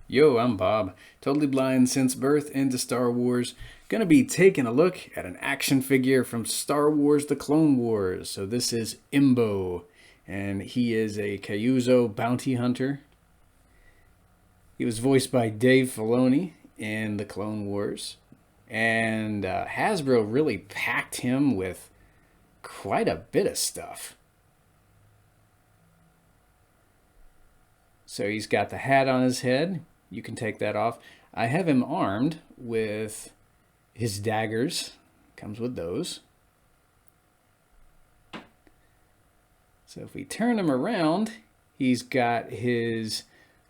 Yo, I'm Bob, totally blind since birth into Star Wars. Gonna be taking a look at an action figure from Star Wars The Clone Wars. So this is Embo, and he is a Kyuzo bounty hunter. He was voiced by Dave Filoni in The Clone Wars. And Hasbro really packed him with quite a bit of stuff. So he's got the hat on his head. You can take that off. I have him armed with his daggers. Comes with those. So if we turn him around, he's got his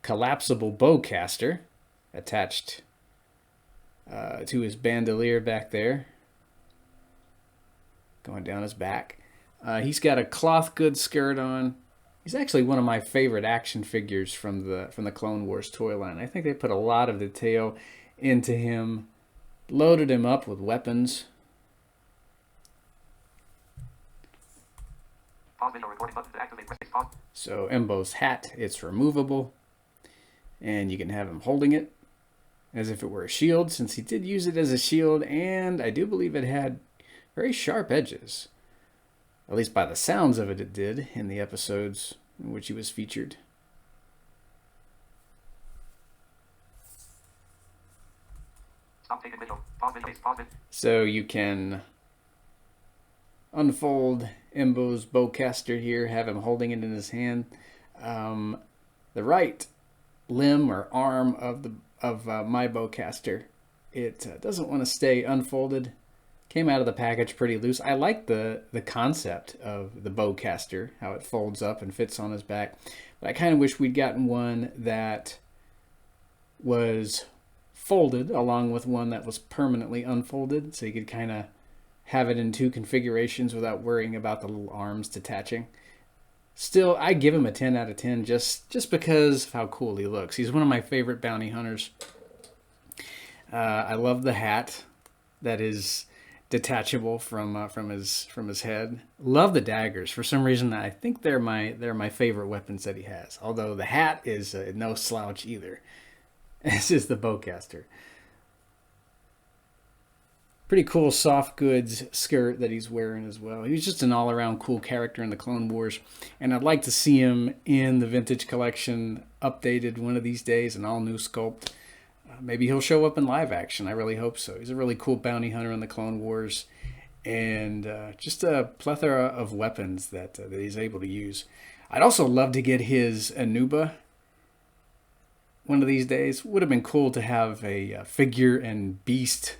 collapsible bowcaster attached to his bandolier back there, going down his back. He's got a cloth goods skirt on. He's actually one of my favorite action figures from the Clone Wars toy line. I think they put a lot of detail into him, loaded him up with weapons. So Embo's hat, it's removable, and you can have him holding it as if it were a shield, since he did use it as a shield, and I do believe it had very sharp edges. At least by the sounds of it, it did in the episodes in which he was featured. So you can unfold Embo's bowcaster here, have him holding it in his hand. The right limb or arm of my bowcaster, it doesn't want to stay unfolded. Came out of the package pretty loose. I like the concept of the bowcaster, how it folds up and fits on his back. But I kind of wish we'd gotten one that was folded along with one that was permanently unfolded, so you could kind of have it in two configurations without worrying about the little arms detaching. Still, I give him a 10 out of 10 just because of how cool he looks. He's one of my favorite bounty hunters. I love the hat that is detachable from his head. Love the daggers. For some reason, I think they're my favorite weapons that he has. Although the hat is no slouch either. This is the bowcaster. Pretty cool soft goods skirt that he's wearing as well. He's just an all-around cool character in the Clone Wars, and I'd like to see him in the vintage collection updated one of these days, an all-new sculpt. Maybe he'll show up in live action. I really hope so. He's a really cool bounty hunter in the Clone Wars, and just a plethora of weapons that he's able to use. I'd also love to get his Anuba one of these days. Would have been cool to have a figure and beast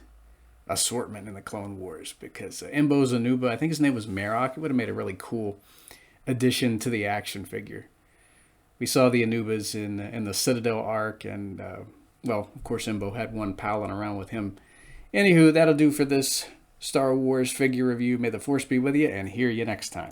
assortment in the Clone Wars, because Embo's Anuba, I think his name was Marok. It would have made a really cool addition to the action figure. We saw the Anubas in the Citadel arc, and well, of course, Embo had one palling around with him. Anywho, that'll do for this Star Wars figure review. May the Force be with you, and hear you next time.